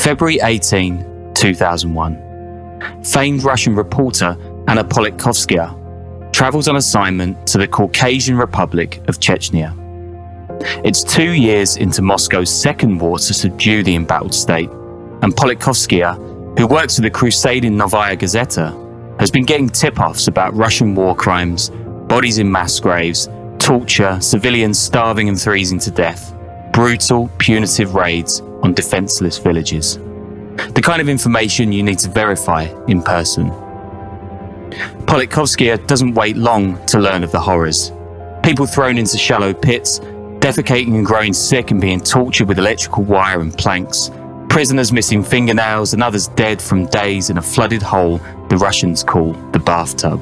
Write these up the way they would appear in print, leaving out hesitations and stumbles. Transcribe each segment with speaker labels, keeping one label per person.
Speaker 1: February 18, 2001. Famed Russian reporter Anna Politkovskaya travels on assignment to the Caucasian Republic of Chechnya. It's 2 years into Moscow's second war to subdue the embattled state, and Politkovskaya, who works for the crusading Novaya Gazeta, has been getting tip-offs about Russian war crimes, bodies in mass graves, torture, civilians starving and freezing to death, brutal, punitive raids on defenseless villages. The kind of information you need to verify in person. Politkovskaya doesn't wait long to learn of the horrors. People thrown into shallow pits, defecating and growing sick and being tortured with electrical wire and planks, prisoners missing fingernails and others dead from days in a flooded hole the Russians call the bathtub.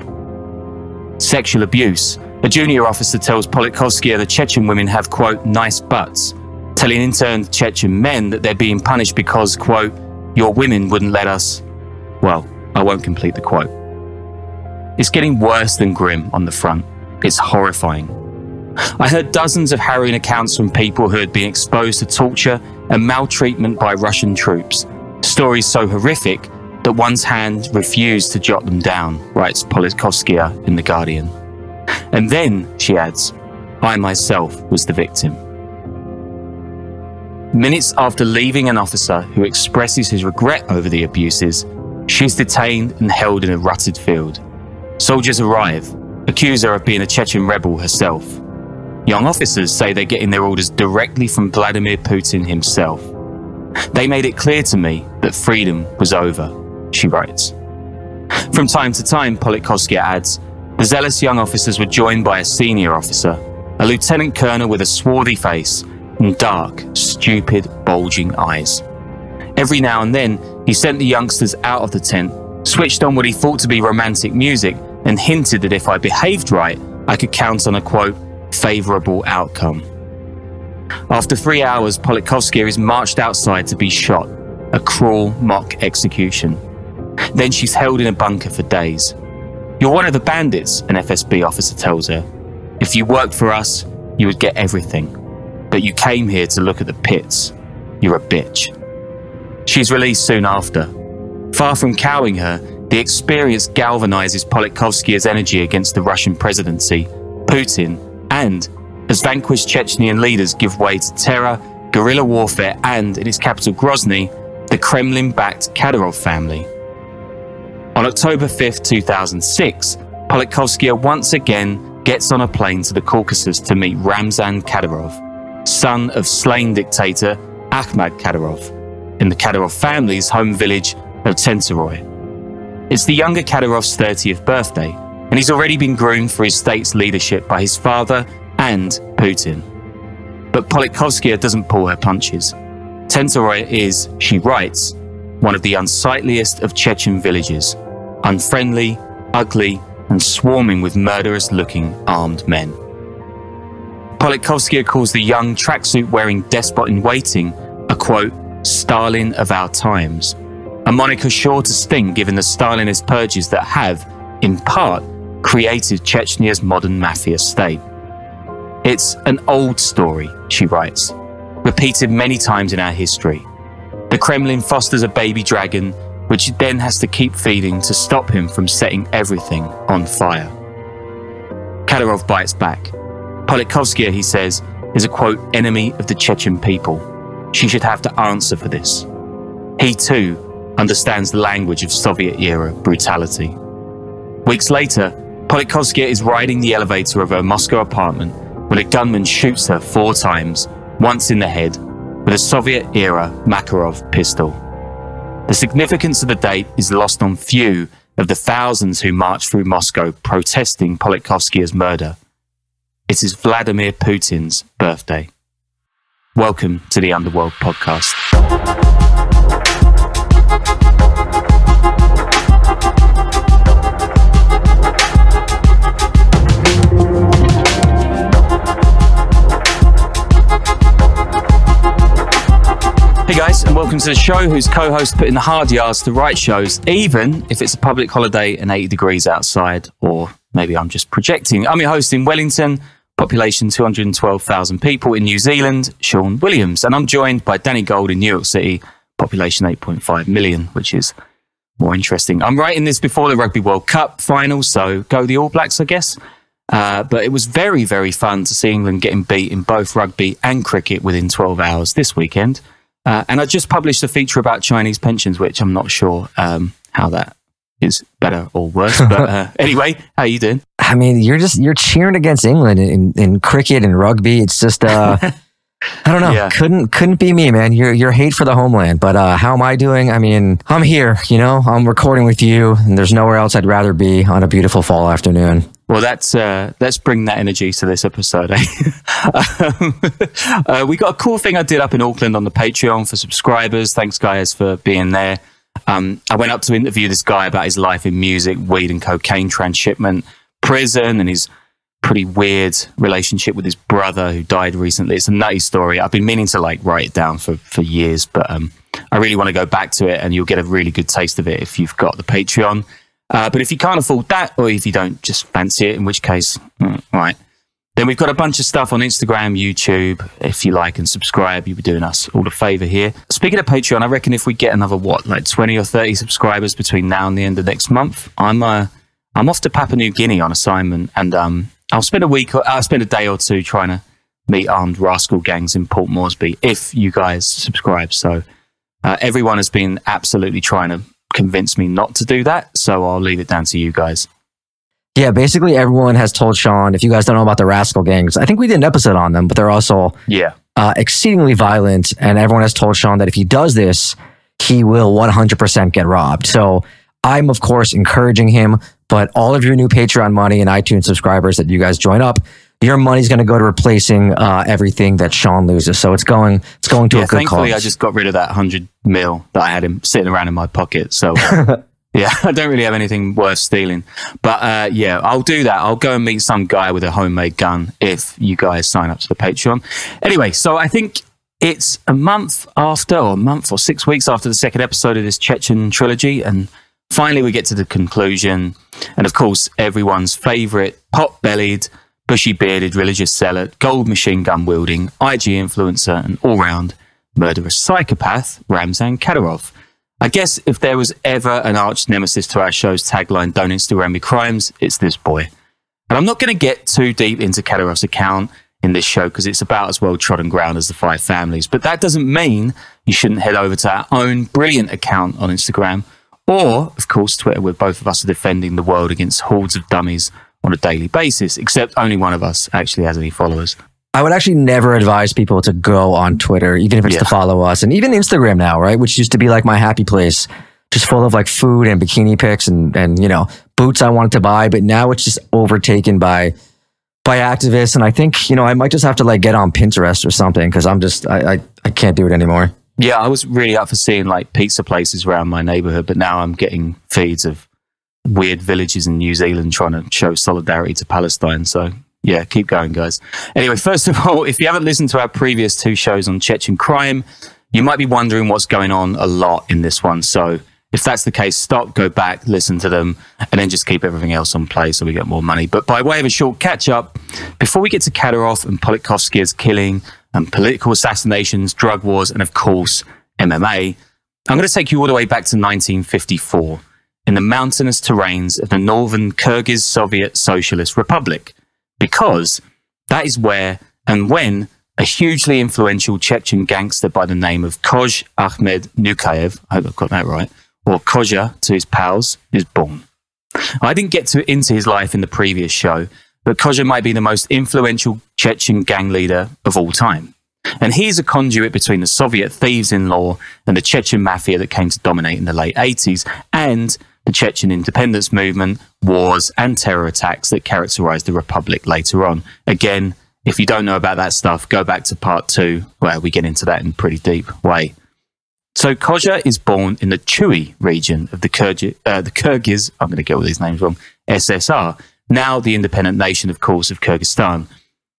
Speaker 1: Sexual abuse. A junior officer tells Politkovskaya the Chechen women have, quote, nice butts, telling interned Chechen men that they're being punished because, quote, your women wouldn't let us. Well, I won't complete the quote. It's getting worse than grim on the front. It's horrifying. I heard dozens of harrowing accounts from people who had been exposed to torture and maltreatment by Russian troops. Stories so horrific that one's hand refused to jot them down, writes Politkovskaya in The Guardian. And then, she adds, I myself was the victim. Minutes after leaving an officer who expresses his regret over the abuses, she's detained and held in a rutted field. Soldiers arrive, accuse her of being a Chechen rebel herself. Young officers say they're getting their orders directly from Vladimir Putin himself. They made it clear to me that freedom was over, she writes. From time to time, Politkovskaya adds, the zealous young officers were joined by a senior officer, a lieutenant colonel with a swarthy face and dark, stupid, bulging eyes. Every now and then, he sent the youngsters out of the tent, switched on what he thought to be romantic music, and hinted that if I behaved right, I could count on a, quote, favourable outcome. After 3 hours, Politkovskaya is marched outside to be shot, a cruel mock execution. Then she's held in a bunker for days. You're one of the bandits, an FSB officer tells her. If you worked for us, you would get everything. But you came here to look at the pits. You're a bitch. She's released soon after. Far from cowing her, the experience galvanizes Politkovskaya's energy against the Russian presidency, Putin, and, as vanquished Chechnyan leaders give way to terror, guerrilla warfare and, in its capital Grozny, the Kremlin-backed Kadyrov family. On October 5, 2006, Politkovskaya once again gets on a plane to the Caucasus to meet Ramzan Kadyrov, son of slain dictator Ahmad Kadyrov, in the Kadyrov family's home village of Tenteroy. It's the younger Kadyrov's 30th birthday, and he's already been groomed for his state's leadership by his father and Putin. But Politkovskaya doesn't pull her punches. Tenteroy is, she writes, one of the unsightliest of Chechen villages, unfriendly, ugly, and swarming with murderous-looking armed men. Politkovskaya calls the young tracksuit-wearing despot-in-waiting a, quote, Stalin of our times, a moniker sure to sting given the Stalinist purges that have, in part, created Chechnya's modern mafia state. It's an old story, she writes, repeated many times in our history. The Kremlin fosters a baby dragon, which it then has to keep feeding to stop him from setting everything on fire. Kadyrov bites back. Politkovskaya, he says, is a, quote, enemy of the Chechen people. She should have to answer for this. He, too, understands the language of Soviet-era brutality. Weeks later, Politkovskaya is riding the elevator of her Moscow apartment when a gunman shoots her 4 times, once in the head, with a Soviet-era Makarov pistol. The significance of the date is lost on few of the thousands who marched through Moscow protesting Politkovskaya's murder. It is Vladimir Putin's birthday. Welcome to the Underworld Podcast. Hey guys, and welcome to the show whose co-host put in the hard yards to write shows, even if it's a public holiday and 80 degrees outside, or maybe I'm just projecting. I'm your host in Wellington, population 212,000 people in New Zealand, Sean Williams, and I'm joined by Danny Gold in New York City, population 8.5 million, which is more interesting. I'm writing this before the Rugby World Cup final, so go the All Blacks, I guess. But it was very, very fun to see England getting beat in both rugby and cricket within 12 hours this weekend. And I just published a feature about Chinese pensions, which I'm not sure how that is better or worse. But anyway, how are you doing?
Speaker 2: I mean, you're cheering against England in cricket and rugby. It's just I don't know. Yeah. Couldn't be me, man. You're hate for the homeland. But how am I doing? I mean, I'm here, you know, I'm recording with you, and there's nowhere else I'd rather be on a beautiful fall afternoon.
Speaker 1: Well, let's bring that energy to this episode. Eh? We got a cool thing I did up in Auckland on the Patreon for subscribers. Thanks, guys, for being there. I went up to interview this guy about his life in music, weed and cocaine transshipment, prison, and his pretty weird relationship with his brother who died recently. It's a nutty story. I've been meaning to write it down for years, but I really want to go back to it, and you'll get a really good taste of it if you've got the Patreon. But if you can't afford that, or if you don't just fancy it, in which case, right. Then we've got a bunch of stuff on Instagram, YouTube. If you like and subscribe, you'll be doing us all a favor here. Speaking of Patreon, I reckon if we get another, 20 or 30 subscribers between now and the end of next month, I'm off to Papua New Guinea on assignment, and I'll spend a day or two trying to meet armed rascal gangs in Port Moresby if you guys subscribe. So everyone has been absolutely trying to convince me not to do that, so I'll leave it down to you guys.
Speaker 2: Yeah, basically everyone has told Sean, if you guys don't know about the rascal gangs, I think we did an episode on them, but they're also exceedingly violent, and everyone has told Sean that if he does this, he will 100% get robbed. So I'm, of course, encouraging him, but all of your new Patreon money and iTunes subscribers that you guys join up, your money's going to go to replacing everything that Sean loses. So it's going to a good cause.
Speaker 1: Thankfully, I just got rid of that 100 mil that I had him sitting around in my pocket. So yeah, I don't really have anything worth stealing. But yeah, I'll do that. I'll go and meet some guy with a homemade gun if you guys sign up to the Patreon. Anyway, so I think it's a month or 6 weeks after the second episode of this Chechen trilogy, and finally we get to the conclusion. And of course, everyone's favorite pot-bellied, bushy-bearded religious zealot, gold machine gun wielding, IG influencer, and all-round murderous psychopath, Ramzan Kadyrov. I guess if there was ever an arch nemesis to our show's tagline, "Don't Instagram me crimes," it's this boy. And I'm not going to get too deep into Kadyrov's account in this show because it's about as well trodden ground as the Five Families. But that doesn't mean you shouldn't head over to our own brilliant account on Instagram, or, of course, Twitter, where both of us are defending the world against hordes of dummies on a daily basis, except only one of us actually has any followers.
Speaker 2: I would actually never advise people to go on Twitter, even if it's to follow us, and even Instagram now, right? Which used to be like my happy place, just full of like food and bikini pics and you know, boots I wanted to buy. But now it's just overtaken by activists. And I think, you know, I might just have to like get on Pinterest or something because I can't do it anymore.
Speaker 1: Yeah, I was really up for seeing like pizza places around my neighborhood, but now I'm getting feeds of weird villages in New Zealand trying to show solidarity to Palestine. So yeah, keep going, guys. Anyway, first of all, if you haven't listened to our previous two shows on Chechen crime, you might be wondering what's going on a lot in this one. So if that's the case, stop, go back, listen to them, and then just keep everything else on play so we get more money. But by way of a short catch-up, before we get to Kadyrov and Politkovsky's killing and political assassinations, drug wars, and of course, MMA, I'm going to take you all the way back to 1954 in the mountainous terrains of the northern Kyrgyz Soviet Socialist Republic, because that is where and when a hugely influential Chechen gangster by the name of Koj Ahmed Nukayev, I hope I've got that right, or Kozha to his pals, is born. I didn't get into his life in the previous show, but Kozha might be the most influential Chechen gang leader of all time. And he's a conduit between the Soviet thieves-in-law and the Chechen mafia that came to dominate in the late 80s, and the Chechen independence movement, wars, and terror attacks that characterized the Republic later on. Again, if you don't know about that stuff, go back to part 2, where we get into that in a pretty deep way. So Kozha is born in the Chui region of the Kyrgyz, I'm going to get all these names wrong, SSR, now the independent nation, of course, of Kyrgyzstan.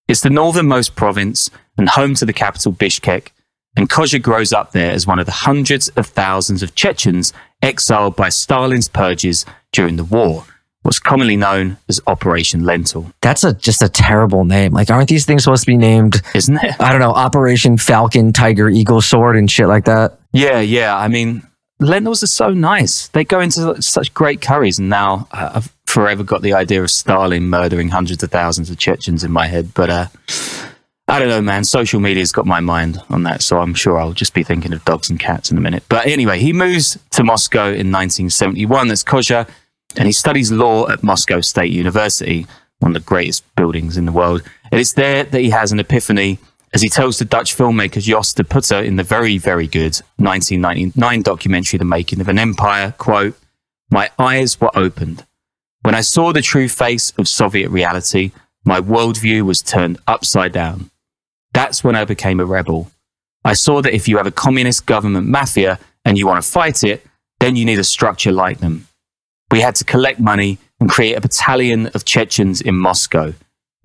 Speaker 1: It's the northernmost province and home to the capital Bishkek, and Kozha grows up there as one of the hundreds of thousands of Chechens exiled by Stalin's purges during the war. what's commonly known as Operation Lentil.
Speaker 2: That's just a terrible name. Like, aren't these things supposed to be named,
Speaker 1: isn't it?
Speaker 2: I don't know, Operation Falcon, Tiger, Eagle, Sword and shit like that?
Speaker 1: Yeah. I mean, lentils are so nice. They go into such great curries. And now I've forever got the idea of Stalin murdering hundreds of thousands of Chechens in my head. But I don't know, man. Social media's got my mind on that. So I'm sure I'll just be thinking of dogs and cats in a minute. But anyway, he moves to Moscow in 1971 as Kozha, and he studies law at Moscow State University, one of the greatest buildings in the world. And it's there that he has an epiphany as he tells the Dutch filmmaker Jos de Putter in the very, very good 1999 documentary, The Making of an Empire, quote, "My eyes were opened. When I saw the true face of Soviet reality, my worldview was turned upside down. That's when I became a rebel. I saw that if you have a communist government mafia and you want to fight it, then you need a structure like them. We had to collect money and create a battalion of Chechens in Moscow.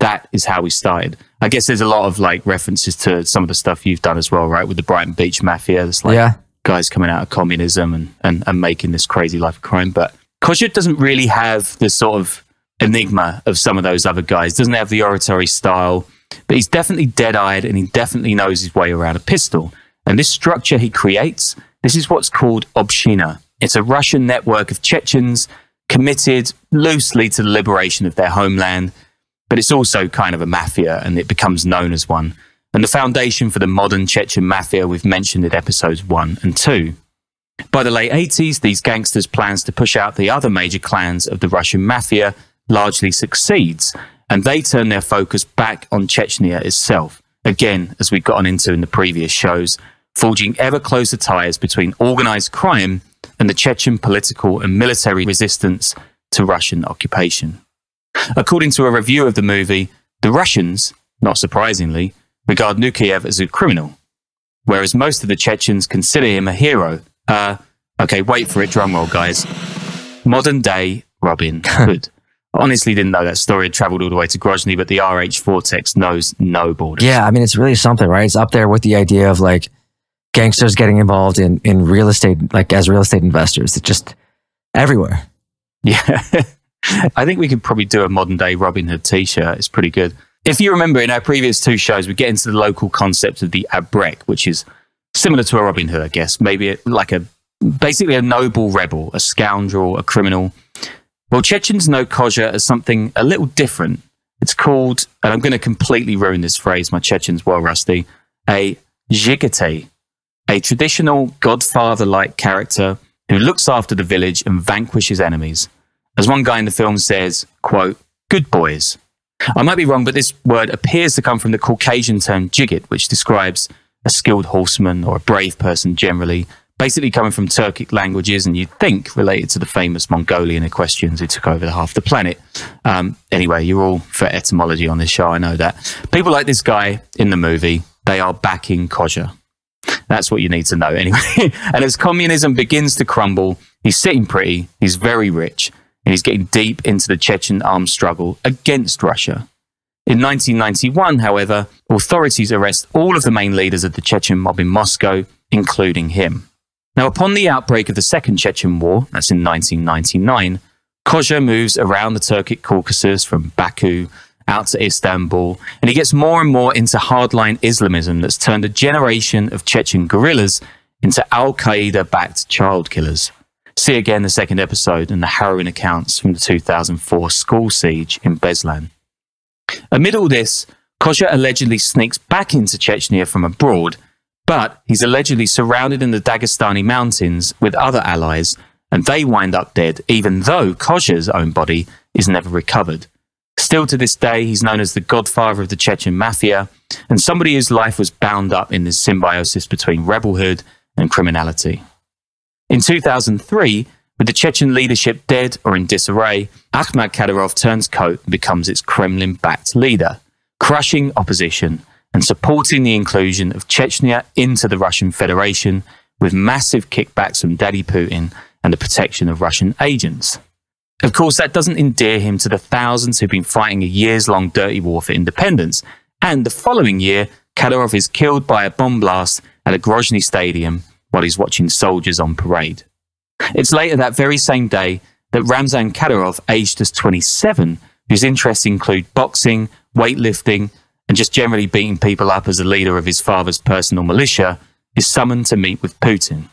Speaker 1: That is how we started." I guess there's a lot of like references to some of the stuff you've done as well, right? With the Brighton Beach Mafia. There's like guys coming out of communism and making this crazy life of crime. But Kozha doesn't really have the sort of enigma of some of those other guys. Doesn't have the oratory style, but he's definitely dead-eyed and he definitely knows his way around a pistol. And this structure he creates, this is what's called Obshchina. It's a Russian network of Chechens committed loosely to the liberation of their homeland, but it's also kind of a mafia and it becomes known as one. And the foundation for the modern Chechen mafia we've mentioned in episodes 1 and 2. By the late 80s, these gangsters' plans to push out the other major clans of the Russian mafia largely succeeds, and they turn their focus back on Chechnya itself, again, as we've gotten into in the previous shows, forging ever closer ties between organized crime and the Chechen political and military resistance to Russian occupation. According to a review of the movie, the Russians, not surprisingly, regard Nukiyev as a criminal, whereas most of the Chechens consider him a hero. Okay, wait for it, drumroll, guys. Modern day Robin Hood. I honestly didn't know that story had traveled all the way to Grozny, but the RH vortex knows no borders.
Speaker 2: Yeah, I mean, it's really something, right? It's up there with the idea of like gangsters getting involved in real estate, like as real estate investors. It's just everywhere.
Speaker 1: Yeah. I think we could probably do a modern day Robin Hood t-shirt. It's pretty good. If you remember in our previous 2 shows, we get into the local concept of the abrek, which is similar to a Robin Hood, I guess. Maybe like basically a noble rebel, a scoundrel, a criminal. Well, Chechens know Kozha as something a little different. It's called, and I'm going to completely ruin this phrase, my Chechen's well rusty, a zhigate, a traditional godfather-like character who looks after the village and vanquishes enemies. As one guy in the film says, quote, "Good boys." I might be wrong, but this word appears to come from the Caucasian term jigit, which describes a skilled horseman or a brave person generally, basically coming from Turkic languages and you'd think related to the famous Mongolian equestrians who took over half the planet. Anyway, you're all for etymology on this show, I know that. People like this guy in the movie, they are backing Kozha. That's what you need to know anyway. And as communism begins to crumble, he's sitting pretty, he's very rich, and he's getting deep into the Chechen armed struggle against Russia. In 1991, however, authorities arrest all of the main leaders of the Chechen mob in Moscow, including him. Now, upon the outbreak of the Second Chechen War, that's in 1999, Kozha moves around the Turkic Caucasus from Baku out to Istanbul, and he gets more and more into hardline Islamism that's turned a generation of Chechen guerrillas into Al-Qaeda-backed child killers. See again the second episode and the harrowing accounts from the 2004 school siege in Beslan. Amid all this, Kozha allegedly sneaks back into Chechnya from abroad, but he's allegedly surrounded in the Dagestani mountains with other allies, and they wind up dead, even though Kozha's own body is never recovered. Still to this day, he's known as the godfather of the Chechen mafia, and somebody whose life was bound up in this symbiosis between rebelhood and criminality. In 2003, with the Chechen leadership dead or in disarray, Ahmad Kadyrov turns coat and becomes its Kremlin-backed leader, crushing opposition and supporting the inclusion of Chechnya into the Russian Federation with massive kickbacks from Daddy Putin and the protection of Russian agents. Of course, that doesn't endear him to the thousands who've been fighting a years-long dirty war for independence, and the following year, Kadyrov is killed by a bomb blast at a Grozny stadium while he's watching soldiers on parade. It's later that very same day that Ramzan Kadyrov, aged as 27, whose interests include boxing, weightlifting, and just generally beating people up as a leader of his father's personal militia, is summoned to meet with Putin.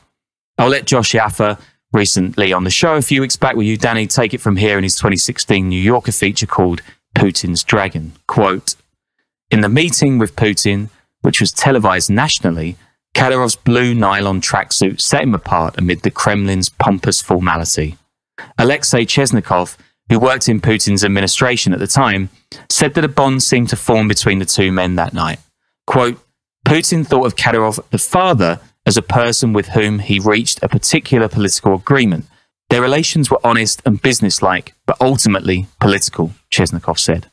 Speaker 1: I'll let Josh Yaffa, recently on the show a few weeks back with you, Danny, take it from here in his 2016 New Yorker feature called Putin's Dragon. Quote, "In the meeting with Putin, which was televised nationally, Kadyrov's blue nylon tracksuit set him apart amid the Kremlin's pompous formality. Alexei Chesnikov, who worked in Putin's administration at the time, said that a bond seemed to form between the two men that night. Quote, Putin thought of Kadyrov, the father, as a person with whom he reached a particular political agreement. Their relations were honest and businesslike, but ultimately political, Chesnikov said.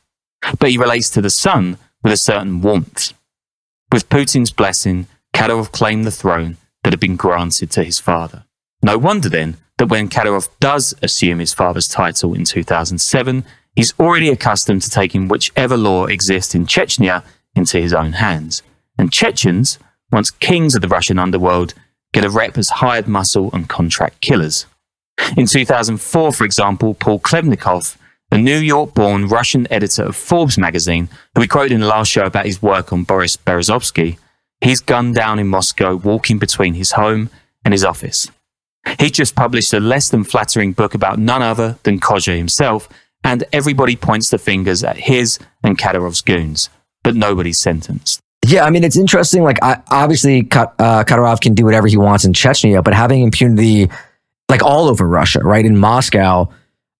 Speaker 1: But he relates to the son with a certain warmth. With Putin's blessing, Kadyrov claimed the throne that had been granted to his father. No wonder then that when Kadyrov does assume his father's title in 2007, he's already accustomed to taking whichever law exists in Chechnya into his own hands. And Chechens, once kings of the Russian underworld, get a rep as hired muscle and contract killers. In 2004, for example, Paul Klevnikov, a New York-born Russian editor of Forbes magazine, who we quoted in the last show about his work on Boris Berezovsky, he's gunned down in Moscow walking between his home and his office. He just published a less than flattering book about none other than Kozha himself, and everybody points the fingers at his and Kadyrov's goons, but nobody's sentenced.
Speaker 2: Yeah, I mean, it's interesting. Like, obviously, Kadyrov can do whatever he wants in Chechnya, but having impunity, like, all over Russia, right? In Moscow,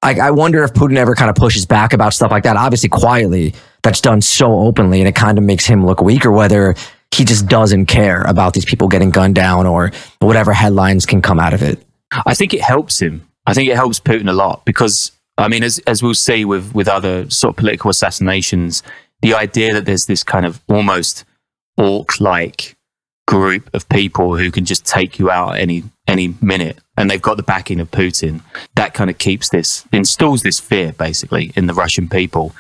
Speaker 2: I wonder if Putin ever kind of pushes back about stuff like that. Obviously, quietly, that's done so openly, and it kind of makes him look weak, or whether he just doesn't care about these people getting gunned down or whatever headlines can come out of it.
Speaker 1: I think it helps him. I think it helps Putin a lot because, I mean, as we'll see with other sort of political assassinations, the idea that there's this kind of almost orc-like group of people who can just take you out any minute, and they've got the backing of Putin, that kind of installs this fear basically in the Russian people.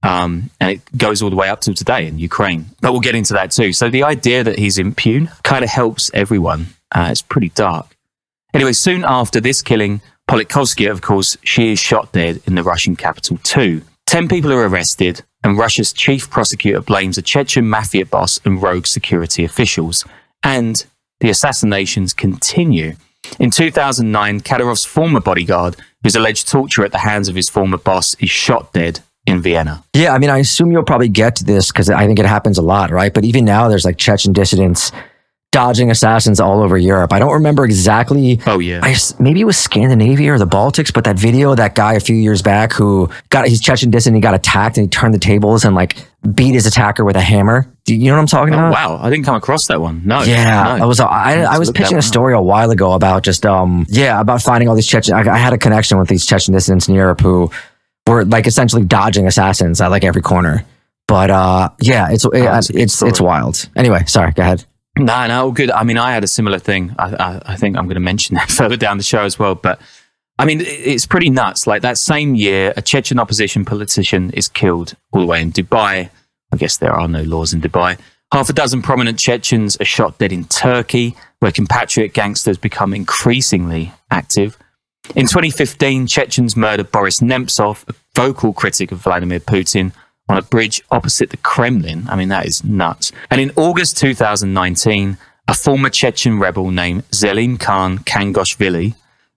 Speaker 1: And it goes all the way up to today in Ukraine. But we'll get into that too. So the idea that he's impune kind of helps everyone. It's pretty dark. Anyway, soon after this killing, Politkovskaya, of course, she is shot dead in the Russian capital too. 10 people are arrested, and Russia's chief prosecutor blames a Chechen mafia boss and rogue security officials. And the assassinations continue. In 2009, Kadyrov's former bodyguard, whose alleged torture at the hands of his former boss, is shot dead in Vienna. Yeah, I mean, I assume you'll probably get to this because I think it happens a lot, right? But even now, there's like Chechen dissidents dodging assassins all over Europe. I don't remember exactly. Oh, yeah.
Speaker 2: Maybe it was Scandinavia or the Baltics, but that video, that guy a few years back who his Chechen dissident, he got attacked and he turned the tables and like beat his attacker with a hammer. Do you know what I'm talking about?
Speaker 1: Wow, I didn't come across that one. No.
Speaker 2: Yeah, no. I was pitching a story a while ago about just, about finding all these Chechen. I had a connection with these Chechen dissidents in Europe who were like essentially dodging assassins at like every corner. But it's wild. Anyway, sorry, go ahead.
Speaker 1: No, good. I mean, I had a similar thing. I think I'm going to mention that further down the show as well. But I mean, it's pretty nuts. Like that same year, a Chechen opposition politician is killed all the way in Dubai. I guess there are no laws in Dubai. Half a dozen prominent Chechens are shot dead in Turkey, where compatriot gangsters become increasingly active. In 2015, Chechens murdered Boris Nemtsov, a vocal critic of Vladimir Putin, on a bridge opposite the Kremlin. I mean, that is nuts. And in August 2019, a former Chechen rebel named Zelim Khan Kangoshvili,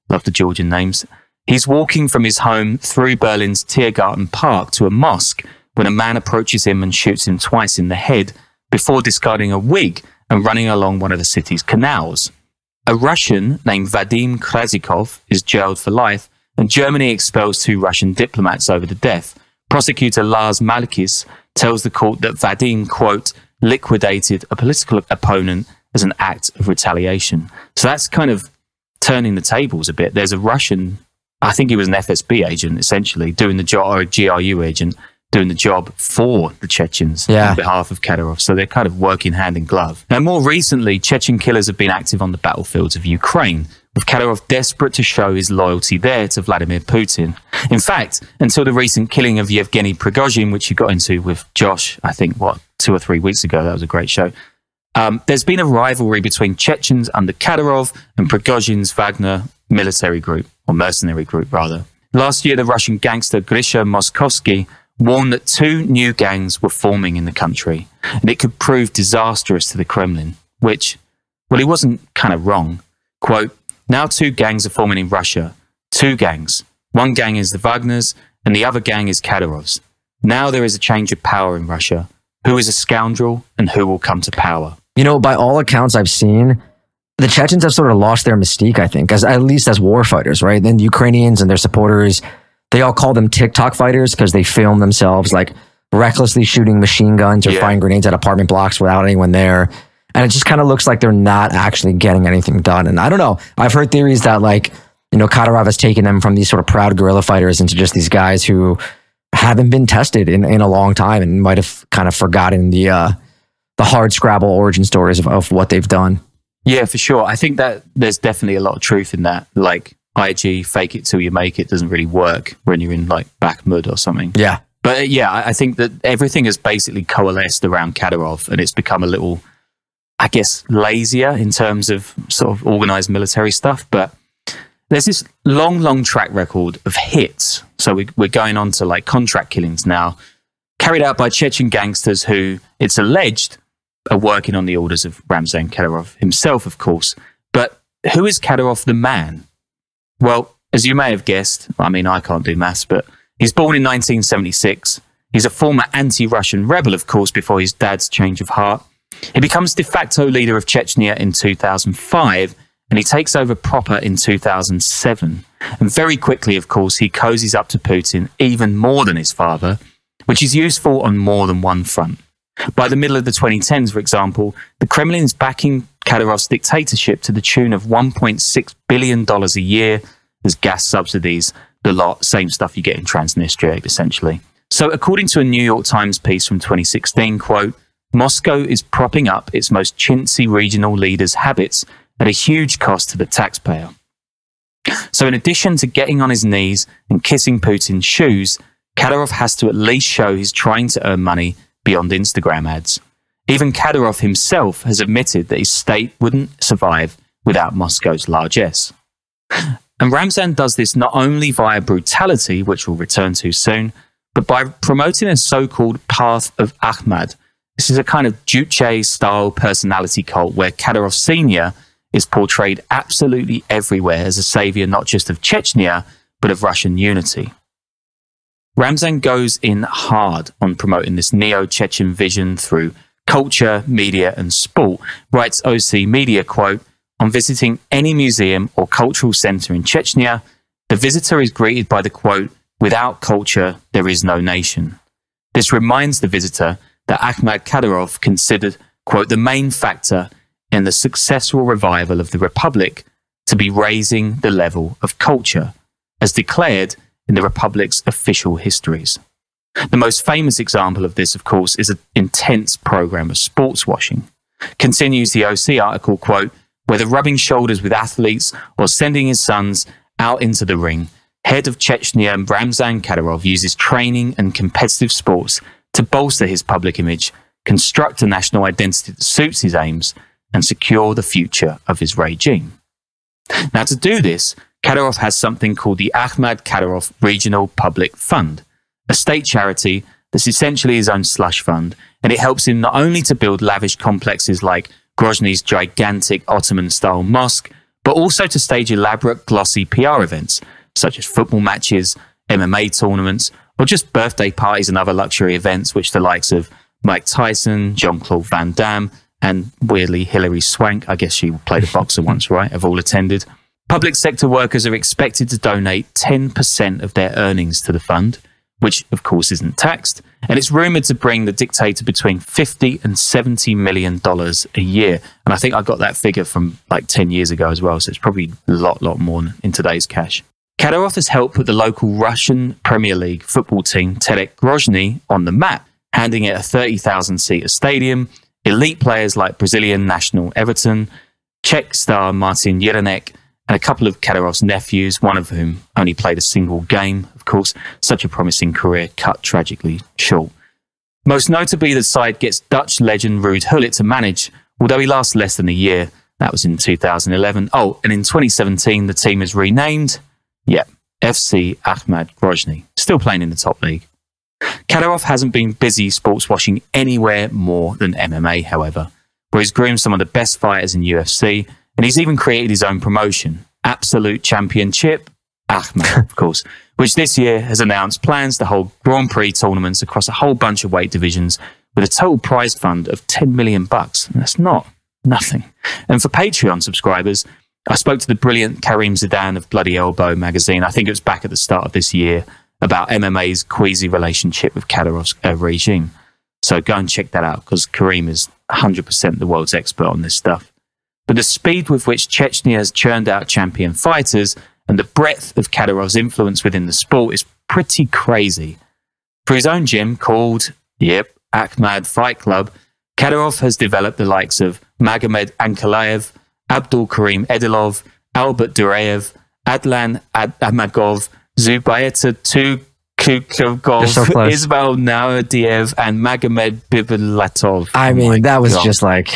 Speaker 1: love the Georgian names, he's walking from his home through Berlin's Tiergarten Park to a mosque when a man approaches him and shoots him twice in the head before discarding a wig and running along one of the city's canals. A Russian named Vadim Krasnikov is jailed for life, and Germany expels 2 Russian diplomats over the death. Prosecutor Lars Malkis tells the court that Vadim, quote, liquidated a political opponent as an act of retaliation. So that's kind of turning the tables a bit. There's a Russian, I think he was an FSB agent, essentially, doing the job, or a GRU agent, doing the job for the Chechens on behalf of Kadyrov. So they're kind of working hand in glove. Now, more recently, Chechen killers have been active on the battlefields of Ukraine, with Kadyrov desperate to show his loyalty there to Vladimir Putin. In fact, until the recent killing of Yevgeny Prigozhin, which you got into with Josh, I think, 2 or 3 weeks ago, that was a great show, there's been a rivalry between Chechens under Kadyrov and Prigozhin's Wagner military group, or mercenary group, rather. Last year, the Russian gangster Grisha Moskovsky warned that 2 new gangs were forming in the country, and it could prove disastrous to the Kremlin, which, well, he wasn't kind of wrong. Quote, now 2 gangs are forming in Russia. 2 gangs. One gang is the Wagners, and the other gang is Kadyrov's. Now there is a change of power in Russia. Who is a scoundrel, and who will come to power?
Speaker 2: You know, by all accounts I've seen, the Chechens have sort of lost their mystique, I think, at least as war fighters, right? Then Ukrainians and their supporters, they all call them TikTok fighters because they film themselves like recklessly shooting machine guns or firing grenades at apartment blocks without anyone there. And it just kind of looks like they're not actually getting anything done. And I don't know. I've heard theories that, like, you know, Kadyrov has taken them from these sort of proud guerrilla fighters into just these guys who haven't been tested in a long time and might have kind of forgotten the hard scrabble origin stories of what they've done.
Speaker 1: Yeah, for sure. I think that there's definitely a lot of truth in that. Like, IG, fake it till you make it, doesn't really work when you're in like Bakhmut or something.
Speaker 2: Yeah.
Speaker 1: But yeah, I think that everything has basically coalesced around Kadyrov, and it's become a little, I guess, lazier in terms of sort of organized military stuff. But there's this long track record of hits. So we're going on to like contract killings now, carried out by Chechen gangsters who, it's alleged, are working on the orders of Ramzan Kadyrov himself, of course. But who is Kadyrov the man? Well, as you may have guessed, I mean, I can't do maths, but he's born in 1976. He's a former anti-Russian rebel, of course, before his dad's change of heart. He becomes de facto leader of Chechnya in 2005, and he takes over proper in 2007. And very quickly, of course, he cozies up to Putin even more than his father, which is useful on more than one front. By the middle of the 2010s, for example, the Kremlin is backing Kadyrov's dictatorship to the tune of $1.6 billion a year. There's gas subsidies, the lot, same stuff you get in Transnistria, essentially. So according to a New York Times piece from 2016, quote, Moscow is propping up its most chintzy regional leaders' habits at a huge cost to the taxpayer. So in addition to getting on his knees and kissing Putin's shoes, Kadyrov has to at least show he's trying to earn money beyond Instagram ads. Even Kadyrov himself has admitted that his state wouldn't survive without Moscow's largesse. And Ramzan does this not only via brutality, which we'll return to soon, but by promoting a so-called path of Ahmad. This is a kind of Juche-style personality cult where Kadyrov Sr. is portrayed absolutely everywhere as a savior not just of Chechnya, but of Russian unity. Ramzan goes in hard on promoting this neo-Chechen vision through culture, media, and sport. Writes OC Media, quote, on visiting any museum or cultural center in Chechnya, the visitor is greeted by the quote, without culture, there is no nation. This reminds the visitor that Ahmad Kadyrov considered, quote, the main factor in the successful revival of the Republic to be raising the level of culture, as declared in the Republic's official histories. The most famous example of this, of course, is an intense program of sports washing. Continues the OC article, quote, whether rubbing shoulders with athletes or sending his sons out into the ring, head of Chechnya Ramzan Kadyrov uses training and competitive sports to bolster his public image, construct a national identity that suits his aims, and secure the future of his regime. Now, to do this, Kadyrov has something called the Ahmad Kadyrov Regional Public Fund, a state charity that's essentially his own slush fund, and it helps him not only to build lavish complexes like Grozny's gigantic Ottoman-style mosque, but also to stage elaborate, glossy PR events, such as football matches, MMA tournaments, or just birthday parties and other luxury events, which the likes of Mike Tyson, Jean-Claude Van Damme, and weirdly Hilary Swank, I guess she played a boxer once, right, have all attended. Public sector workers are expected to donate 10% of their earnings to the fund, which of course isn't taxed, and it's rumored to bring the dictator between $50 and $70 million a year. And I think I got that figure from like 10 years ago as well, so it's probably a lot more in today's cash. Kadyrov has helped put the local Russian Premier League football team, Terek Grozny, on the map, handing it a 30,000-seater stadium, elite players like Brazilian national Everton, Czech star Martin Jiranek, and a couple of Kadyrov's nephews, one of whom only played a single game, of course, such a promising career cut tragically short. Most notably, the side gets Dutch legend Ruud Gullit to manage, although he lasts less than a year. That was in 2011. Oh, and in 2017, the team is renamed, FC Ahmad Grozny, still playing in the top league. Kadyrov hasn't been busy sports washing anywhere more than MMA, however, where he's groomed some of the best fighters in UFC, and he's even created his own promotion, Absolute Championship Ahmad, of course, which this year has announced plans to hold Grand Prix tournaments across a whole bunch of weight divisions with a total prize fund of $10 million. That's not nothing. And for Patreon subscribers, I spoke to the brilliant Karim Zidane of Bloody Elbow magazine, I think it was back at the start of this year, about MMA's queasy relationship with Kadyrov's regime. So go and check that out, because Karim is 100% the world's expert on this stuff. But the speed with which Chechnya has churned out champion fighters and the breadth of Kadyrov's influence within the sport is pretty crazy. For his own gym called, Ahmad Fight Club, Kadyrov has developed the likes of Magomed Ankalaev, Abdul Karim Edilov, Albert Dureyev, Adlan Ahmagov, Zubaita Tukukov, Ismail Naudiev, and Magomed Bibilatov.
Speaker 2: I mean, that was just like...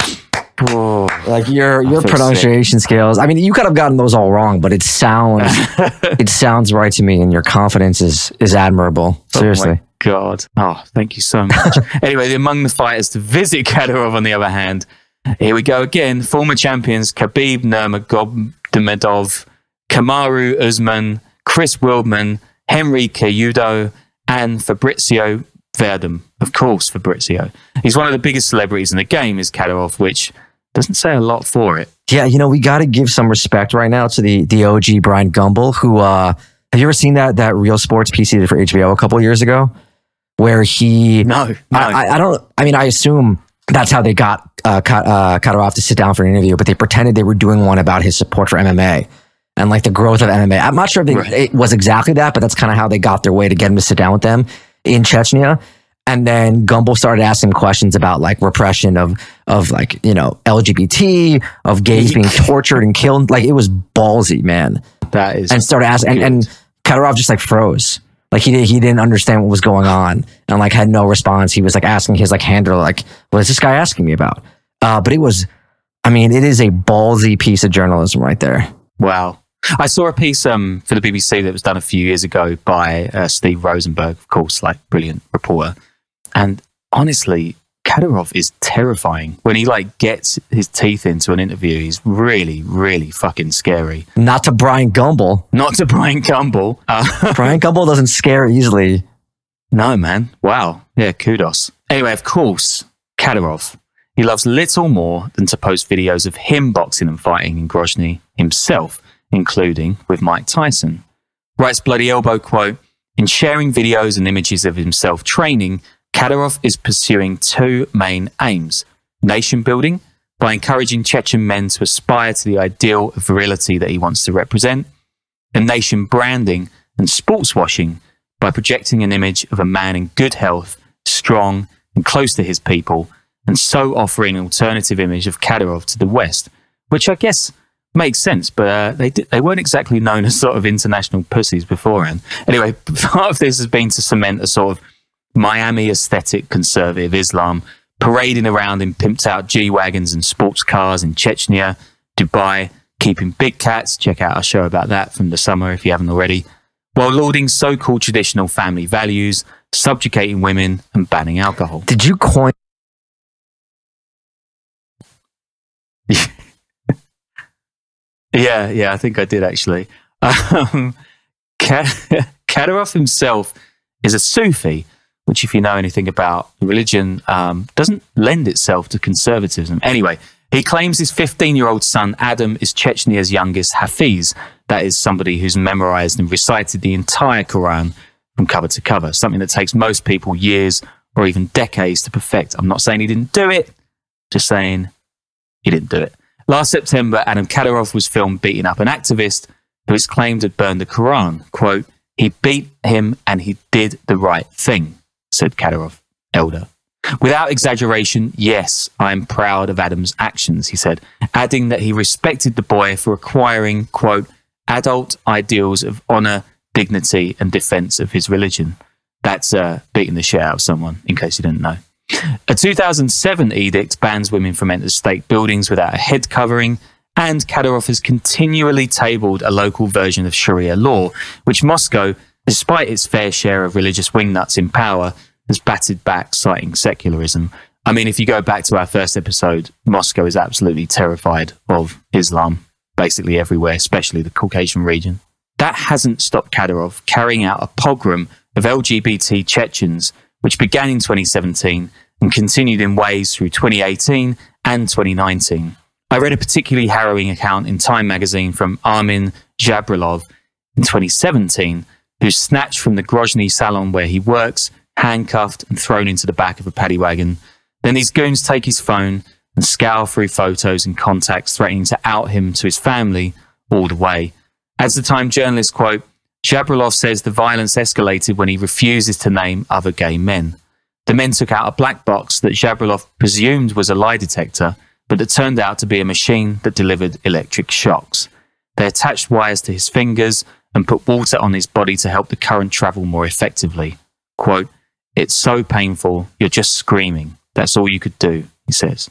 Speaker 2: Oh, like your pronunciation skills. I mean, you could have gotten those all wrong, but it sounds it sounds right to me, and your confidence is admirable. Seriously.
Speaker 1: Oh my God. Oh, thank you so much. Anyway, among the fighters to visit Kadyrov, on the other hand, here we go again. Former champions Khabib Nurmagomedov, Kamaru Usman, Chris Wildman, Henry Cejudo, and Fabrizio Verdum. Of course, Fabrizio. He's one of the biggest celebrities in the game, is Kadyrov, which doesn't say a lot for it.
Speaker 2: Yeah, you know, we got to give some respect right now to the OG Brian Gumbel, who, have you ever seen that Real Sports piece he did for HBO a couple years ago? Where he... No. I assume that's how they got Kadyrov to sit down for an interview, but they pretended they were doing one about his support for MMA and like the growth of MMA. I'm not sure if it was exactly that, but that's kind of how they got their way to get him to sit down with them in Chechnya. And then Gumbel started asking questions about like repression of like, you know, LGBT, of gays being tortured and killed. Like, it was ballsy, man.
Speaker 1: That is.
Speaker 2: And started asking, and Kadyrov just like froze. Like he didn't understand what was going on, and like had no response. He was like asking his like handler, like, what is this guy asking me about? But it was, I mean, it is a ballsy piece of journalism right there.
Speaker 1: Wow. I saw a piece for the BBC that was done a few years ago by Steve Rosenberg, of course, like brilliant reporter. And honestly, Kadyrov is terrifying. When he like gets his teeth into an interview, he's really, really fucking scary.
Speaker 2: Not to Brian Gumbel.
Speaker 1: Not to Brian Gumbel.
Speaker 2: Brian Gumbel doesn't scare easily.
Speaker 1: No, man. Wow. Yeah, kudos. Anyway, of course, Kadyrov. He loves little more than to post videos of him boxing and fighting in Grozny himself, including with Mike Tyson. Writes Bloody Elbow, quote, "In sharing videos and images of himself training, Kadyrov is pursuing two main aims: nation building, by encouraging Chechen men to aspire to the ideal of virility that he wants to represent, and nation branding and sports washing, by projecting an image of a man in good health, strong and close to his people, and so offering an alternative image of Kadyrov to the West," which I guess makes sense, but they weren't exactly known as sort of international pussies beforehand. Anyway, part of this has been to cement a sort of Miami aesthetic conservative Islam, parading around in pimped out G-Wagons and sports cars in Chechnya, Dubai, keeping big cats, check out our show about that from the summer if you haven't already, while lauding so-called traditional family values, subjugating women and banning alcohol.
Speaker 2: Did you coin...
Speaker 1: Yeah, I think I did actually. Kadyrov himself is a Sufi, which, if you know anything about religion, doesn't lend itself to conservatism. Anyway, he claims his 15-year-old son, Adam, is Chechnya's youngest Hafiz. That is somebody who's memorized and recited the entire Quran from cover to cover, something that takes most people years or even decades to perfect. I'm not saying he didn't do it, just saying he didn't do it. Last September, Adam Kadyrov was filmed beating up an activist who is claimed had burned the Quran. Quote, "He beat him and he did the right thing," said Kadyrov, elder. Without exaggeration, yes, I am proud of Adam's actions, he said, adding that he respected the boy for acquiring, quote, "adult ideals of honor, dignity, and defense of his religion." That's beating the shit out of someone, in case you didn't know. A 2007 edict bans women from entering state buildings without a head covering, And Kadyrov has continually tabled a local version of Sharia law, which Moscow, despite its fair share of religious wingnuts in power, has batted back, citing secularism. I mean, if you go back to our first episode, Moscow is absolutely terrified of Islam, basically everywhere, especially the Caucasian region. That hasn't stopped Kadyrov carrying out a pogrom of LGBT Chechens, which began in 2017 and continued in waves through 2018 and 2019. I read a particularly harrowing account in Time magazine from Armin Zhabrilov in 2017, who's snatched from the Grozny salon where he works, handcuffed and thrown into the back of a paddy wagon. Then these goons take his phone and scour through photos and contacts, threatening to out him to his family all the way. As the Time journalist, quote, Zhabrilov says the violence escalated when he refuses to name other gay men. The men took out a black box that Zhabrilov presumed was a lie detector, but it turned out to be a machine that delivered electric shocks. They attached wires to his fingers and put water on his body to help the current travel more effectively. Quote, it's so painful, you're just screaming. That's all you could do, he says.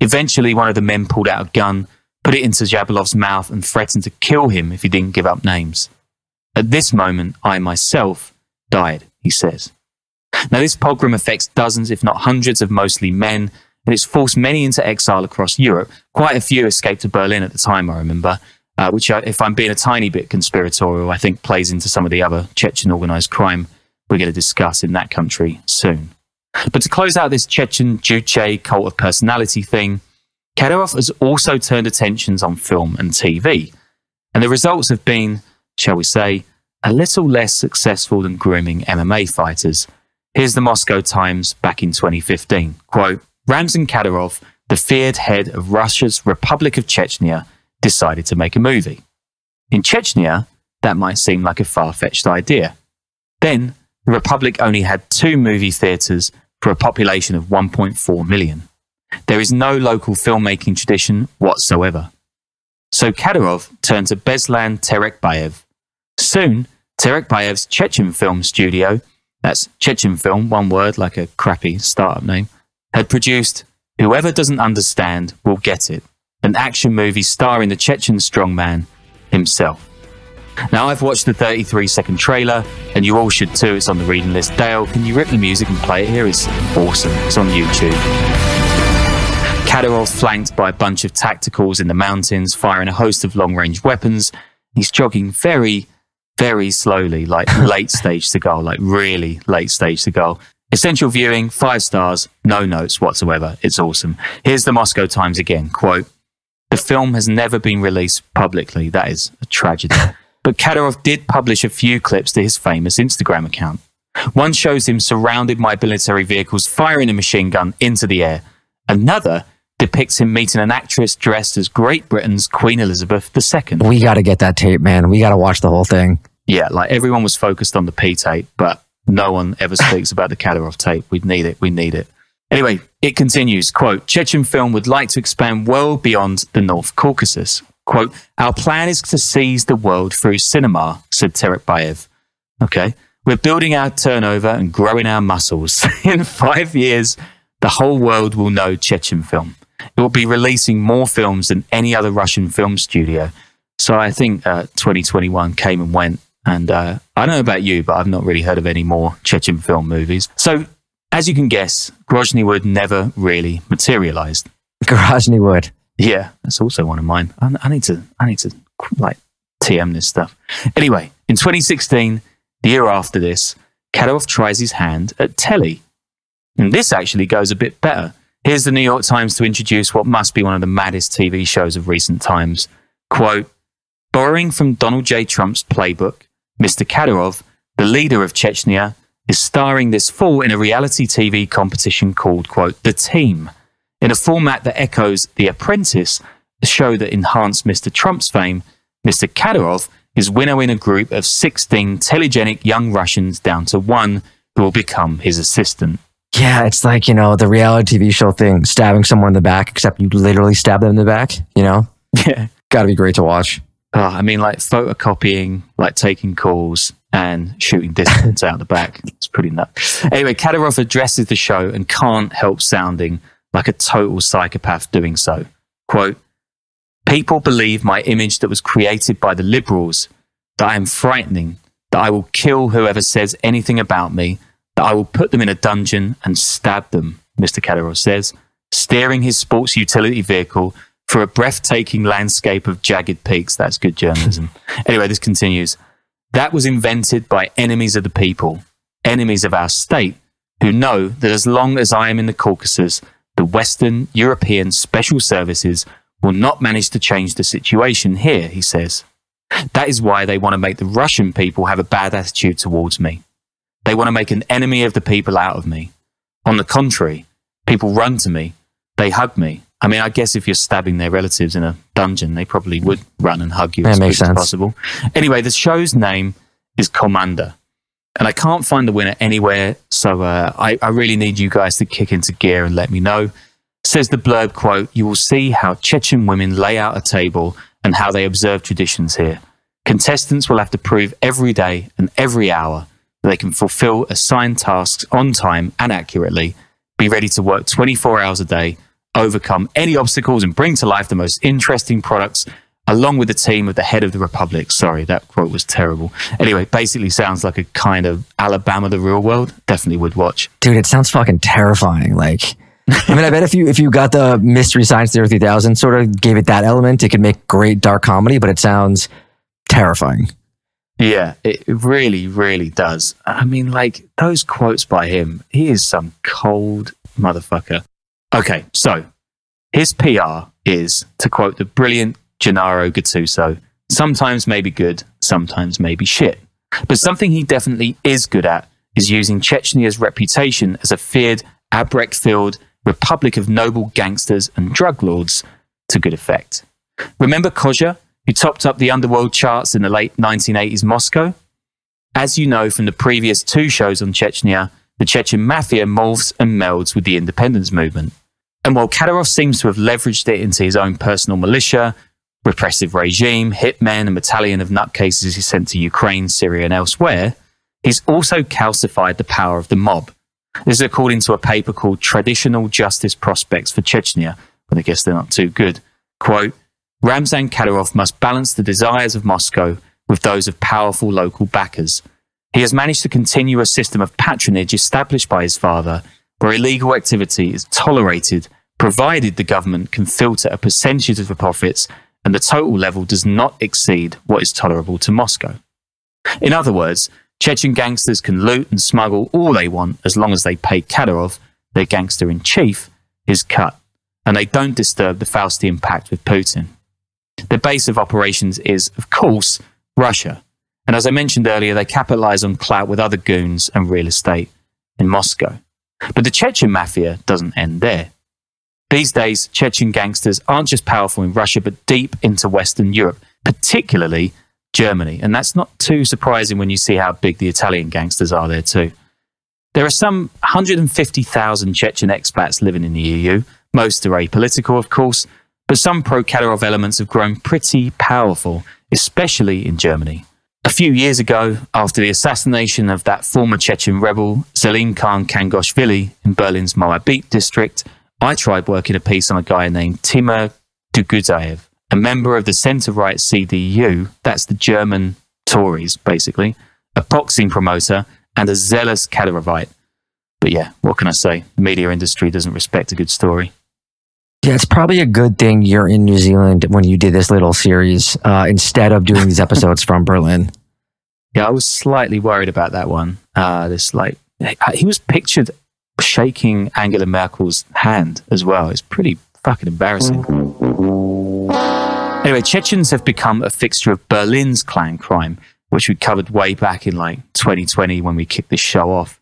Speaker 1: Eventually, one of the men pulled out a gun, put it into Zhabrilov's mouth and threatened to kill him if he didn't give up names. At this moment, I myself died, he says. Now, this pogrom affects dozens, if not hundreds, of mostly men, and it's forced many into exile across Europe. Quite a few escaped to Berlin at the time, I remember, which, if I'm being a tiny bit conspiratorial, I think plays into some of the other Chechen organised crime we're going to discuss in that country soon. But to close out this Chechen Juche cult of personality thing, Kadyrov has also turned attentions on film and TV, and the results have been, shall we say, a little less successful than grooming MMA fighters. Here's the Moscow Times back in 2015. Quote, Ramzan Kadyrov, the feared head of Russia's Republic of Chechnya, decided to make a movie. In Chechnya, that might seem like a far-fetched idea. Then, the Republic only had 2 movie theatres for a population of 1.4 million. There is no local filmmaking tradition whatsoever. So Kadyrov turned to Beslan Terekbayev. Soon, Terekbayev's Chechen film studio, that's Chechen film, one word like a crappy startup name, had produced Whoever Doesn't Understand Will Get It, an action movie starring the Chechen strongman himself. Now, I've watched the 33-second trailer, and you all should too. It's on the reading list. Dale, can you rip the music and play it here? It's awesome. It's on YouTube. Kadyrov, flanked by a bunch of tacticals in the mountains, firing a host of long-range weapons. He's jogging very, very slowly, like late-stage Seagal, like really late-stage Seagal. Essential viewing, 5 stars, no notes whatsoever. It's awesome. Here's the Moscow Times again. Quote, the film has never been released publicly. That is a tragedy. But Kadyrov did publish a few clips to his famous Instagram account. One shows him surrounded by military vehicles firing a machine gun into the air. Another depicts him meeting an actress dressed as Great Britain's Queen Elizabeth II.
Speaker 2: We got to get that tape, man. We got to watch the whole thing.
Speaker 1: Yeah, like everyone was focused on the P tape, but no one ever speaks about the Kadyrov tape. We need it. We need it. Anyway, it continues, quote, Chechen film would like to expand well beyond the North Caucasus. Quote, our plan is to seize the world through cinema, said Terekbayev. Okay, we're building our turnover and growing our muscles. In 5 years, the whole world will know Chechen film. It will be releasing more films than any other Russian film studio. So I think 2021 came and went. And I don't know about you, but I've not really heard of any more Chechen film movies. So as you can guess, Grozny Wood never really materialized.
Speaker 2: Grozny Wood.
Speaker 1: Yeah, that's also one of mine. I need to like TM this stuff. Anyway, in 2016, the year after this, Kadyrov tries his hand at telly. And this actually goes a bit better. Here's the New York Times to introduce what must be one of the maddest TV shows of recent times. Quote, borrowing from Donald J. Trump's playbook, Mr. Kadyrov, the leader of Chechnya, is starring this fall in a reality TV competition called, quote, The Team, in a format that echoes The Apprentice, the show that enhanced Mr. Trump's fame. Mr. Kadyrov is winnowing a group of 16 telegenic young Russians down to one who will become his assistant.
Speaker 2: Yeah, it's like, you know, the reality TV show thing, stabbing someone in the back, except you literally stab them in the back, you know?
Speaker 1: Yeah.
Speaker 2: Gotta be great to watch.
Speaker 1: I mean, like photocopying, like taking calls and shooting dissidents out the back. It's pretty nuts. Anyway, Kadyrov addresses the show and can't help sounding like a total psychopath doing so. Quote, People believe my image that was created by the liberals, that I am frightening, that I will kill whoever says anything about me, that I will put them in a dungeon and stab them, Mr. Kadyrov says, steering his sports utility vehicle through a breathtaking landscape of jagged peaks. That's good journalism. Anyway, this continues. That was invented by enemies of the people, enemies of our state, who know that as long as I am in the Caucasus, the Western European special services will not manage to change the situation here, he says. That is why they want to make the Russian people have a bad attitude towards me. They want to make an enemy of the people out of me. On the contrary, people run to me. They hug me. I mean, I guess if you're stabbing their relatives in a dungeon, they probably would run and hug you as quick as possible. Anyway, the show's name is Commander. And I can't find the winner anywhere, so I really need you guys to kick into gear and let me know. Says the blurb, quote, "You will see how Chechen women lay out a table and how they observe traditions here. Contestants will have to prove every day and every hour that they can fulfill assigned tasks on time and accurately, be ready to work 24 hours a day, overcome any obstacles and bring to life the most interesting products along with the team of the head of the Republic." Sorry, that quote was terrible. Anyway, basically sounds like a kind of Alabama the Real World. Definitely would watch.
Speaker 2: Dude, it sounds fucking terrifying. Like, I mean, I bet if you got the Mystery Science Theater 3000, sort of gave it that element, it could make great dark comedy, but it sounds terrifying.
Speaker 1: Yeah, it really, really does. I mean, like, those quotes by him, he is some cold motherfucker. Okay, so his PR is, to quote the brilliant Gennaro Gattuso, sometimes maybe good, sometimes maybe shit. But something he definitely is good at is using Chechny's reputation as a feared, Abrecht-filled republic of noble gangsters and drug lords to good effect. Remember Kozha, who topped up the underworld charts in the late 1980s Moscow? As you know from the previous 2 shows on Chechnya, the Chechen Mafia morphs and melds with the independence movement. And while Kadyrov seems to have leveraged it into his own personal militia, repressive regime, hitmen, and battalion of nutcases he sent to Ukraine, Syria, and elsewhere, he's also calcified the power of the mob. This is according to a paper called Traditional Justice Prospects for Chechnya, but I guess they're not too good. Quote, "Ramzan Kadyrov must balance the desires of Moscow with those of powerful local backers. He has managed to continue a system of patronage established by his father, where illegal activity is tolerated, provided the government can filter a percentage of the profits and the total level does not exceed what is tolerable to Moscow. In other words, Chechen gangsters can loot and smuggle all they want as long as they pay Kadyrov, their gangster-in-chief, his cut, and they don't disturb the Faustian pact with Putin. The base of operations is, of course, Russia, and as I mentioned earlier, they capitalize on clout with other goons and real estate in Moscow. But the Chechen mafia doesn't end there. These days, Chechen gangsters aren't just powerful in Russia, but deep into Western Europe, particularly Germany. And that's not too surprising when you see how big the Italian gangsters are there too. There are some 150,000 Chechen expats living in the EU. Most are apolitical, of course, but some pro-Kadyrov elements have grown pretty powerful, especially in Germany. A few years ago, after the assassination of that former Chechen rebel, Zelim Khan Kangoshvili, in Berlin's Moabit district, I tried working a piece on a guy named Timur Duguzaev, a member of the centre-right CDU, that's the German Tories, basically, a boxing promoter, and a zealous Kadyrovite. But yeah, what can I say? The media industry doesn't respect a good story.
Speaker 2: Yeah, it's probably a good thing you're in New Zealand when you did this little series instead of doing these episodes from Berlin.
Speaker 1: Yeah, I was slightly worried about that one. He was pictured shaking Angela Merkel's hand as well. It's pretty fucking embarrassing. Anyway, Chechens have become a fixture of Berlin's clan crime, which we covered way back in like 2020 when we kicked this show off.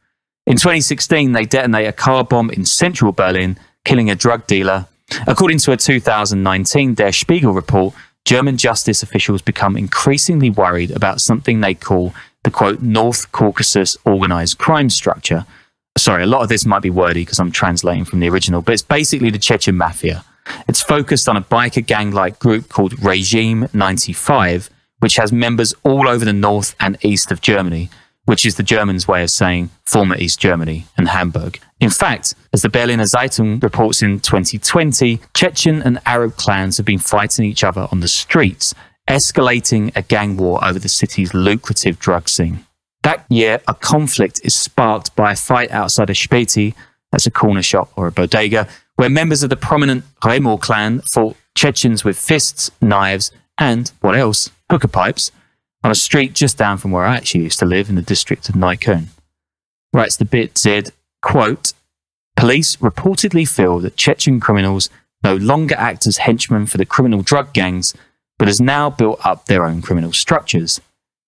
Speaker 1: In 2016, they detonate a car bomb in central Berlin, killing a drug dealer. According to a 2019 Der Spiegel report, German justice officials become increasingly worried about something they call the, quote, North Caucasus organized crime structure. Sorry, a lot of this might be wordy because I'm translating from the original, but it's basically the Chechen Mafia. It's focused on a biker gang-like group called Regime 95, which has members all over the north and east of Germany, which is the Germans' way of saying former East Germany and Hamburg. In fact, as the Berliner Zeitung reports in 2020, Chechen and Arab clans have been fighting each other on the streets, escalating a gang war over the city's lucrative drug scene. That year, a conflict is sparked by a fight outside a Späti, that's a corner shop or a bodega, where members of the prominent Remo clan fought Chechens with fists, knives, and, what else, hookah pipes, on a street just down from where I actually used to live in the district of Neukölln. Writes the bit said, quote, police reportedly feel that Chechen criminals no longer act as henchmen for the criminal drug gangs, but has now built up their own criminal structures.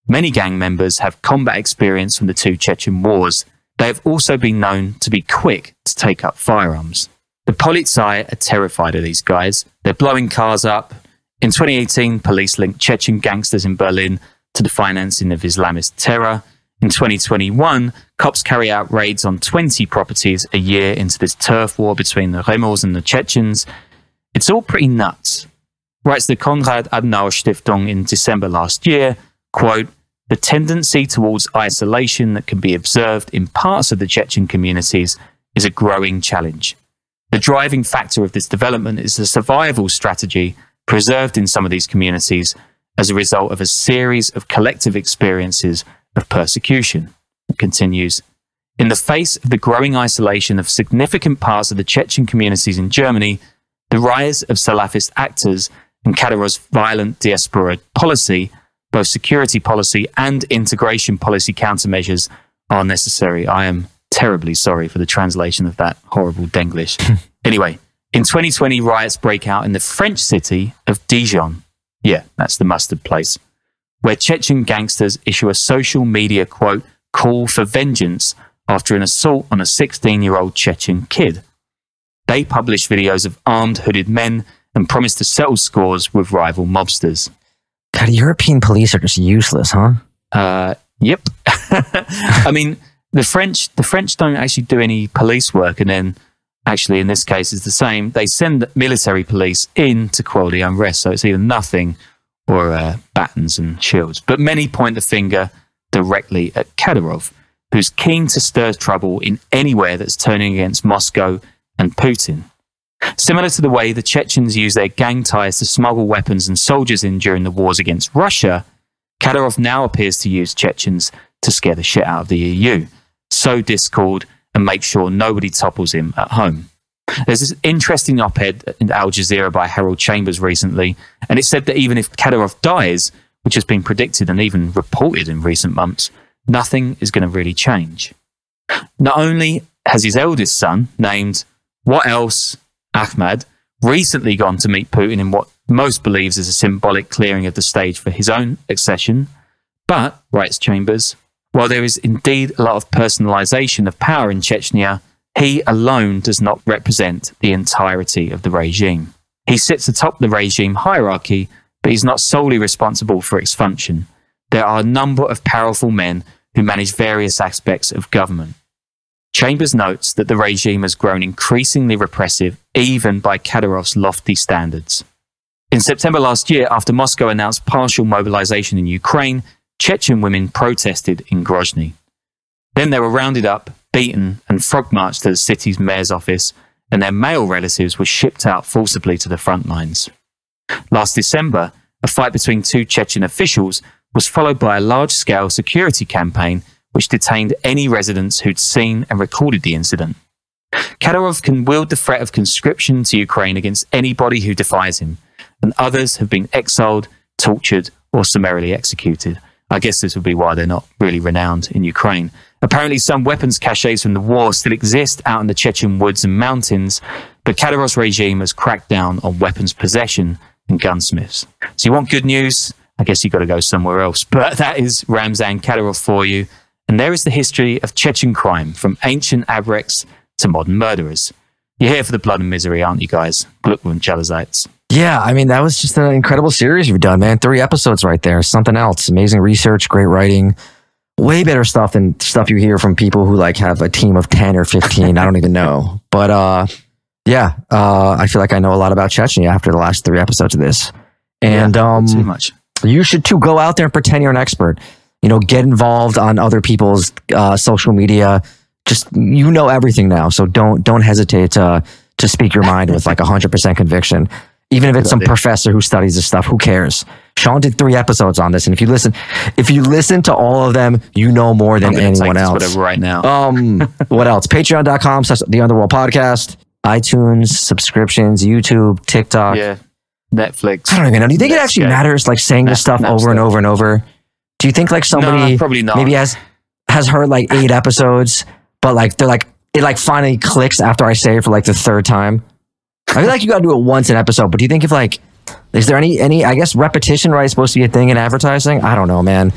Speaker 1: Many gang members have combat experience from the two Chechen wars. They have also been known to be quick to take up firearms. The Polizei are terrified of these guys. They're blowing cars up. In 2018, police linked Chechen gangsters in Berlin to the financing of Islamist terror. In 2021, cops carry out raids on 20 properties a year into this turf war between the Remos and the Chechens. It's all pretty nuts. Writes the Konrad Adenauer Stiftung in December last year, quote, the tendency towards isolation that can be observed in parts of the Chechen communities is a growing challenge. The driving factor of this development is a survival strategy preserved in some of these communities as a result of a series of collective experiences of persecution. It continues, in the face of the growing isolation of significant parts of the Chechen communities in Germany, the rise of Salafist actors and Kadyrov's violent diaspora policy, both security policy and integration policy countermeasures, are necessary. I am terribly sorry for the translation of that horrible Denglish. Anyway, in 2020, riots break out in the French city of Dijon. Yeah, that's the mustard place, where Chechen gangsters issue a social media, quote, call for vengeance after an assault on a 16-year-old Chechen kid. They publish videos of armed hooded men and promise to settle scores with rival mobsters.
Speaker 2: God, European police are just useless, huh?
Speaker 1: Yep. I mean, the French don't actually do any police work, and then actually in this case it's the same. They send military police in to quell the unrest, so it's either nothing or batons and shields. But many point the finger directly at Kadyrov, who's keen to stir trouble in anywhere that's turning against Moscow and Putin. Similar to the way the Chechens use their gang ties to smuggle weapons and soldiers in during the wars against Russia, Kadyrov now appears to use Chechens to scare the shit out of the EU, sow discord, and make sure nobody topples him at home. There's this interesting op-ed in Al Jazeera by Harold Chambers recently, and it said that even if Kadyrov dies, which has been predicted and even reported in recent months, nothing is going to really change. Not only has his eldest son, named what else, Ahmad, recently gone to meet Putin in what most believes is a symbolic clearing of the stage for his own accession, but, writes Chambers, while there is indeed a lot of personalization of power in Chechnya, he alone does not represent the entirety of the regime. He sits atop the regime hierarchy, but he's not solely responsible for its function. There are a number of powerful men who manage various aspects of government. Chambers notes that the regime has grown increasingly repressive, even by Kadyrov's lofty standards. In September last year, after Moscow announced partial mobilization in Ukraine, Chechen women protested in Grozny. Then they were rounded up, beaten, and frog-marched to the city's mayor's office, and their male relatives were shipped out forcibly to the front lines. Last December, a fight between two Chechen officials was followed by a large-scale security campaign which detained any residents who'd seen and recorded the incident. Kadyrov can wield the threat of conscription to Ukraine against anybody who defies him, and others have been exiled, tortured, or summarily executed. I guess this would be why they're not really renowned in Ukraine. Apparently, some weapons caches from the war still exist out in the Chechen woods and mountains, but Kadyrov's regime has cracked down on weapons possession and gunsmiths. So you want good news? I guess you've got to go somewhere else. But that is Ramzan Kadyrov for you. And there is the history of Chechen crime, from ancient abreks to modern murderers. You're here for the blood and misery, aren't you guys? Glückwunsch allerseits.
Speaker 2: Yeah, I mean, that was just an incredible series you've done, man. 3 episodes right there. Something else. Amazing research, great writing. Way better stuff than stuff you hear from people who like have a team of 10 or 15. I don't even know. But I feel like I know a lot about Chechnya after the last 3 episodes of this. And
Speaker 1: too much.
Speaker 2: You should too go out there and pretend you're an expert. get involved on other people's social media. Just, everything now. So don't hesitate to speak your mind with like 100% conviction. Even if it's some professor who studies this stuff, who cares? Sean did 3 episodes on this, and if you listen to all of them, you know more than anyone else.
Speaker 1: Whatever right now.
Speaker 2: What else? Patreon.com/The Underworld Podcast, iTunes, subscriptions, YouTube, TikTok.
Speaker 1: Yeah. Netflix.
Speaker 2: I don't even know. Do you think it actually matters, like saying this stuff over and over and over? Do you think like somebody
Speaker 1: probably not.
Speaker 2: maybe has heard like 8 episodes, but like they're like it like finally clicks after I say it for like the 3rd time? I feel like you gotta do it once an episode, but do you think if like is there any I guess repetition, right, supposed to be a thing in advertising? I don't know, man.